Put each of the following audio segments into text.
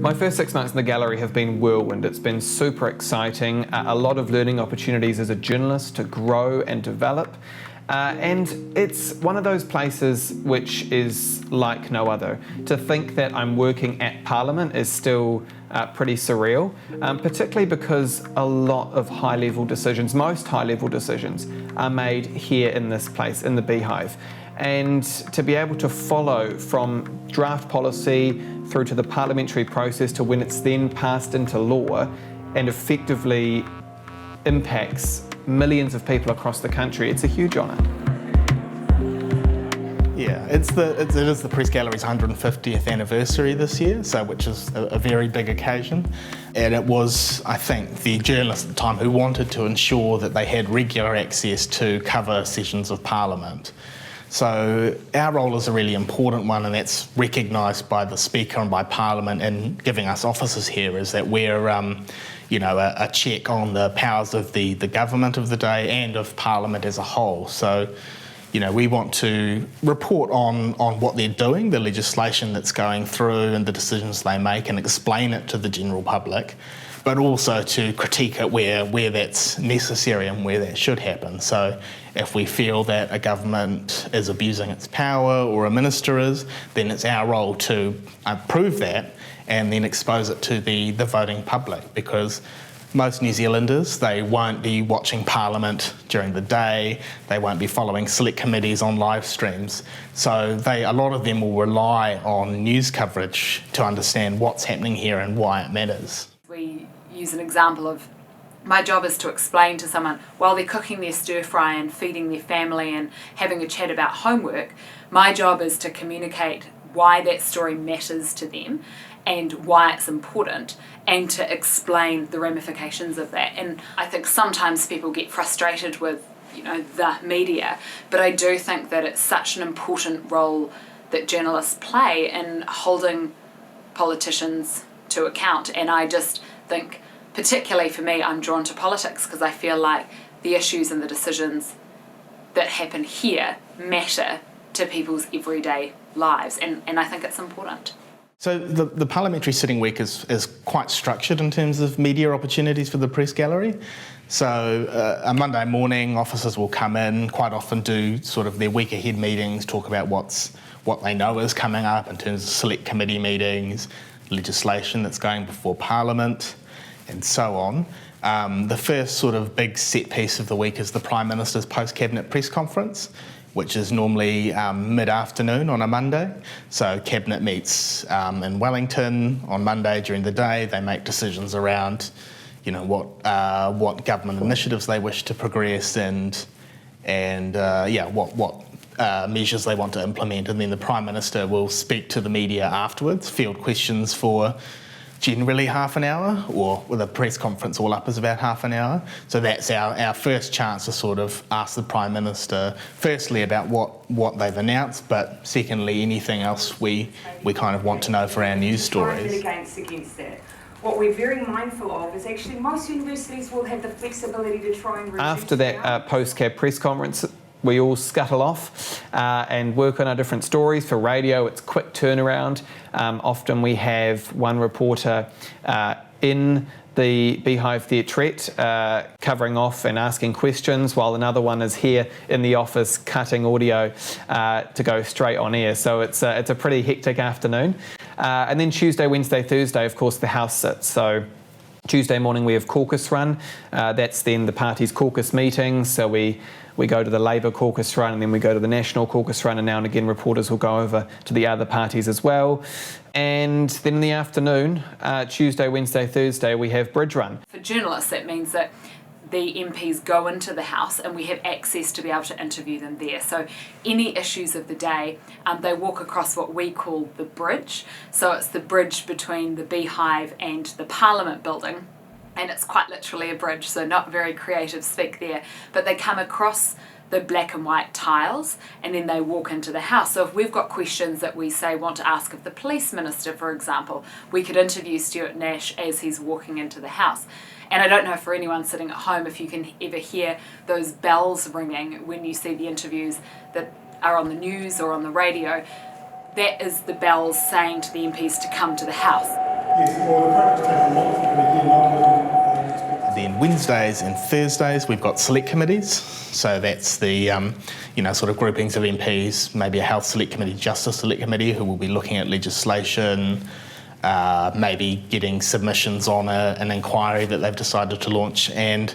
My first 6 months in the gallery have been whirlwind. It's been super exciting, a lot of learning opportunities as a journalist to grow and develop. And it's one of those places which is like no other. To think that I'm working at Parliament is still pretty surreal, particularly because a lot of high-level decisions, most high-level decisions, are made here in this place, in the Beehive. And to be able to follow from draft policy through to the parliamentary process to when it's then passed into law and effectively impacts millions of people across the country, it's a huge honour. Yeah, it is the Press Gallery's 150th anniversary this year, so which is a very big occasion. And it was, I think, the journalists at the time who wanted to ensure that they had regular access to cover sessions of Parliament. So our role is a really important one, and that's recognised by the Speaker and by Parliament in giving us offices here, is that we're a check on the powers of the government of the day and of Parliament as a whole. So, we want to report on what they're doing, the legislation that's going through and the decisions they make, and explain it to the general public, but also to critique it where that's necessary and where that should happen. So if we feel that a government is abusing its power or a minister is, then it's our role to prove that and then expose it to the voting public, because most New Zealanders, they won't be watching Parliament during the day, they won't be following select committees on live streams, so a lot of them will rely on news coverage to understand what's happening here and why it matters. We use an example of my job is to explain to someone while they're cooking their stir fry and feeding their family and having a chat about homework, my job is to communicate why that story matters to them and why it's important, and to explain the ramifications of that. And I think sometimes people get frustrated with, the media, but I do think that it's such an important role that journalists play in holding politicians to account. And I just think, particularly for me, I'm drawn to politics because I feel like the issues and the decisions that happen here matter to people's everyday lives, and I think it's important. So the parliamentary sitting week is quite structured in terms of media opportunities for the Press Gallery. So a Monday morning, officers will come in, quite often do sort of their week ahead meetings, talk about what they know is coming up in terms of select committee meetings, legislation that's going before Parliament, and so on. The first sort of big set piece of the week is the Prime Minister's post-Cabinet press conference, which is normally mid-afternoon on a Monday. So Cabinet meets in Wellington on Monday during the day. They make decisions around, what government initiatives they wish to progress and what measures they want to implement. And then the Prime Minister will speak to the media afterwards, field questions for generally half an hour, or with a press conference all up is about half an hour. So that's our first chance to sort of ask the Prime Minister, firstly about what they've announced, but secondly anything else we kind of want to know for our news stories. Against that. What we're very mindful of is actually most universities will have the flexibility to try and reduce. After that post-cab press conference, we all scuttle off and work on our different stories. For radio, it's quick turnaround. Often we have one reporter in the Beehive Theatrette covering off and asking questions, while another one is here in the office cutting audio to go straight on air. So it's a pretty hectic afternoon. And then Tuesday, Wednesday, Thursday, of course, the House sits. So Tuesday morning we have caucus run. That's then the party's caucus meetings. So we go to the Labour caucus run, and then we go to the National caucus run, and now and again reporters will go over to the other parties as well. And then in the afternoon, Tuesday, Wednesday, Thursday, we have bridge run. For journalists, that means that the MPs go into the House and we have access to be able to interview them there. So any issues of the day, they walk across what we call the bridge. So it's the bridge between the Beehive and the Parliament building. And it's quite literally a bridge, so not very creative speak there. But they come across the black and white tiles and then they walk into the House. So if we've got questions that we say want to ask of the Police Minister, for example, we could interview Stuart Nash as he's walking into the House. And I don't know for anyone sitting at home if you can ever hear those bells ringing when you see the interviews that are on the news or on the radio. That is the bells saying to the MPs to come to the House. Yes, well, the practice takes a month, but again, not Then Wednesdays and Thursdays we've got select committees. So that's the sort of groupings of MPs, maybe a health select committee, justice select committee, who will be looking at legislation, maybe getting submissions on an inquiry that they've decided to launch, and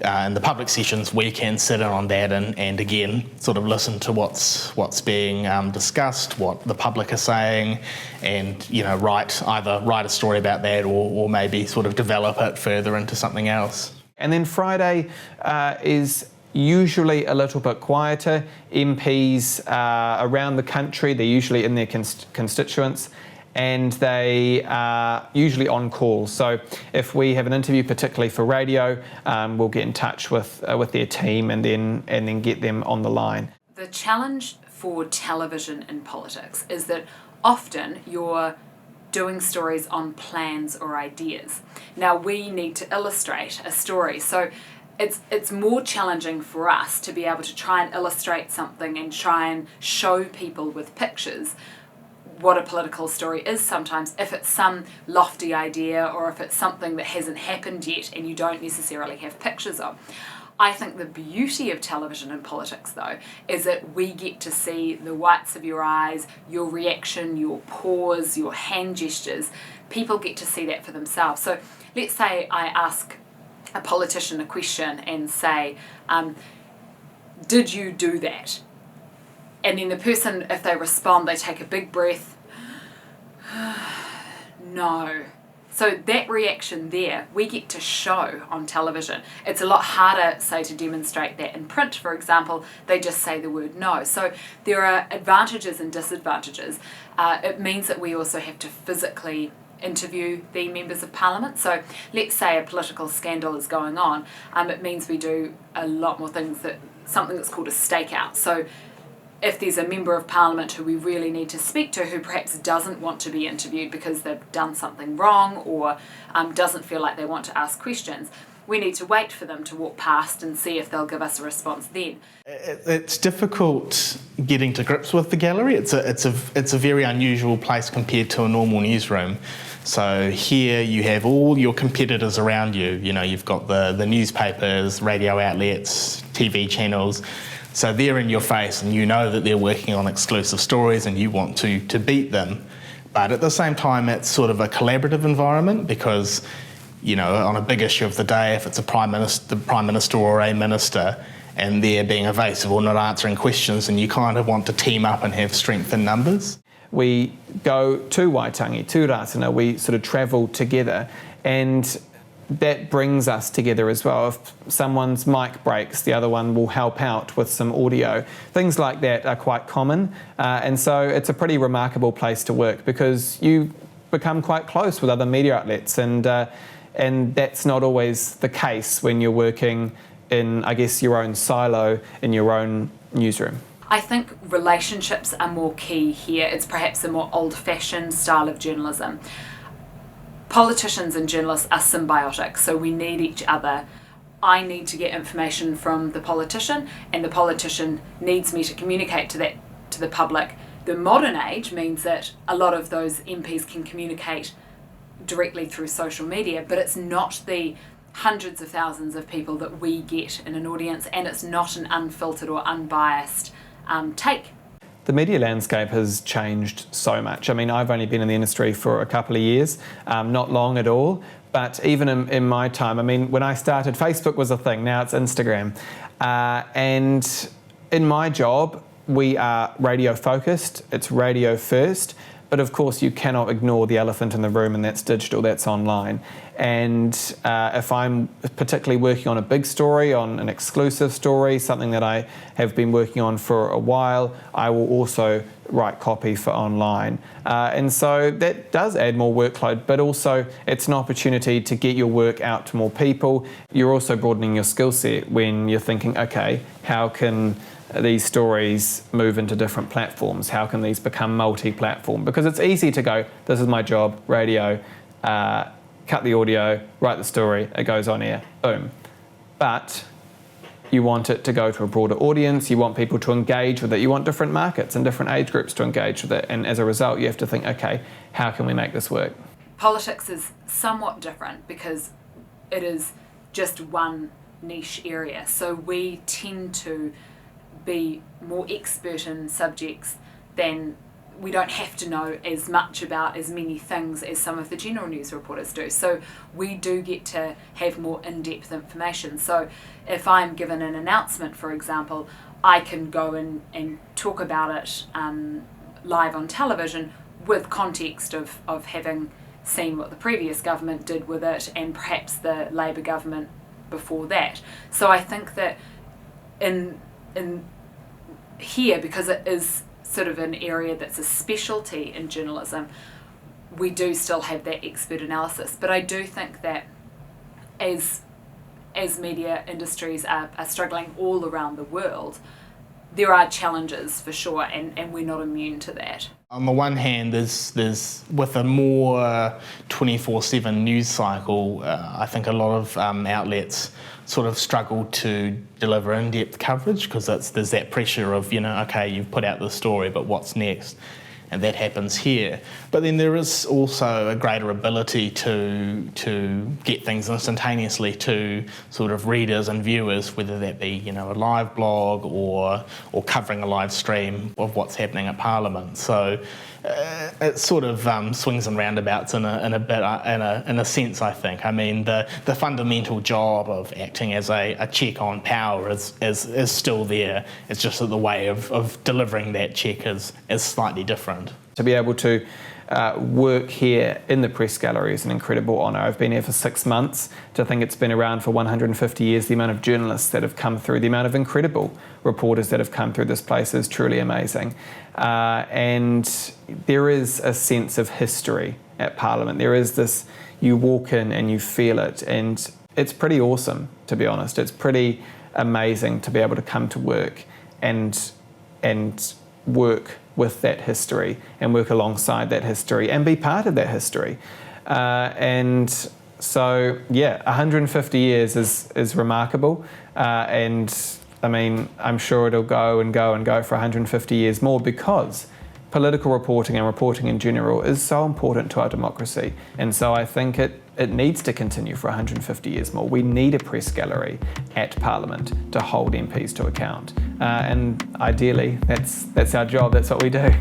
in the public sessions we can sit in on that and again sort of listen to what's being discussed, what the public are saying, and write a story about that or maybe sort of develop it further into something else. And then Friday is usually a little bit quieter. MPs around the country, they're usually in their constituents, and they are usually on call. So if we have an interview, particularly for radio, we'll get in touch with their team and then get them on the line. The challenge for television in politics is that often you're doing stories on plans or ideas. Now we need to illustrate a story, so it's more challenging for us to be able to try and illustrate something and try and show people with pictures what a political story is sometimes, if it's some lofty idea or if it's something that hasn't happened yet and you don't necessarily have pictures of. I think the beauty of television in politics, though, is that we get to see the whites of your eyes, your reaction, your pause, your hand gestures. People get to see that for themselves. So let's say I ask a politician a question and say, did you do that? And then the person, if they respond, they take a big breath. No. So that reaction there, we get to show on television. It's a lot harder, say, to demonstrate that in print, for example. They just say the word no. So there are advantages and disadvantages. It means that we also have to physically interview the members of parliament. So let's say a political scandal is going on. It means we do a lot more things, something that's called a stakeout. So if there's a member of parliament who we really need to speak to who perhaps doesn't want to be interviewed because they've done something wrong or doesn't feel like they want to ask questions, we need to wait for them to walk past and see if they'll give us a response then. It's difficult getting to grips with the gallery. It's a very unusual place compared to a normal newsroom. So here you have all your competitors around you. You've got the newspapers, radio outlets, TV channels. So they're in your face and you know that they're working on exclusive stories and you want to beat them. But at the same time, it's sort of a collaborative environment because, on a big issue of the day, if it's the Prime Minister or a Minister and they're being evasive or not answering questions, and you kind of want to team up and have strength in numbers. We go to Waitangi, to Ratana, we sort of travel together, and that brings us together as well. If someone's mic breaks, the other one will help out with some audio. Things like that are quite common, and so it's a pretty remarkable place to work because you become quite close with other media outlets, and that's not always the case when you're working in, I guess, your own silo in your own newsroom. I think relationships are more key here. It's perhaps a more old-fashioned style of journalism. Politicians and journalists are symbiotic, so we need each other. I need to get information from the politician, and the politician needs me to communicate to the public. The modern age means that a lot of those MPs can communicate directly through social media, but it's not the hundreds of thousands of people that we get in an audience, and it's not an unfiltered or unbiased take. The media landscape has changed so much. I mean, I've only been in the industry for a couple of years, not long at all, but even in my time, I mean, when I started, Facebook was a thing, now it's Instagram. And in my job, we are radio focused, it's radio first, but of course you cannot ignore the elephant in the room, and that's digital, that's online. And if I'm particularly working on a big story, on an exclusive story, something that I have been working on for a while, I will also write copy for online. And so that does add more workload, but also it's an opportunity to get your work out to more people. You're also broadening your skill set when you're thinking, okay, how can these stories move into different platforms? How can these become multi-platform? Because it's easy to go, this is my job, radio, cut the audio, write the story, it goes on air, boom. But you want it to go to a broader audience, you want people to engage with it, you want different markets and different age groups to engage with it, and as a result you have to think, okay, how can we make this work? Politics is somewhat different because it is just one niche area. So we tend to be more expert in subjects than we don't have to know as much about as many things as some of the general news reporters do. So we do get to have more in-depth information. So if I'm given an announcement, for example, I can go in and talk about it live on television with context of having seen what the previous government did with it and perhaps the Labour government before that. So I think that in here, because it is sort of an area that's a specialty in journalism, we do still have that expert analysis. But I do think that as media industries are struggling all around the world, there are challenges for sure, and we're not immune to that. On the one hand, there's with a more 24/7 news cycle, I think a lot of outlets sort of struggle to deliver in-depth coverage because there's that pressure of, okay, you've put out the story, but what's next? And that happens here. But then there is also a greater ability to get things instantaneously to sort of readers and viewers, whether that be a live blog or covering a live stream of what's happening at Parliament. So it sort of swings and roundabouts in a sense, I think. I mean, the fundamental job of acting as a check on power is still there. It's just that the way of delivering that check is slightly different. To be able to work here in the press gallery is an incredible honour. I've been here for 6 months. To think it's been around for 150 years, the amount of journalists that have come through, the amount of incredible reporters that have come through this place is truly amazing. And there is a sense of history at Parliament. There is this, you walk in and you feel it, and it's pretty awesome, to be honest. It's pretty amazing to be able to come to work and work with that history and work alongside that history and be part of that history. And so, 150 years is remarkable. And I mean, I'm sure it'll go and go and go for 150 years more because political reporting and reporting in general is so important to our democracy. And so I think it needs to continue for 150 years more. We need a press gallery at Parliament to hold MPs to account. And ideally, that's our job, that's what we do.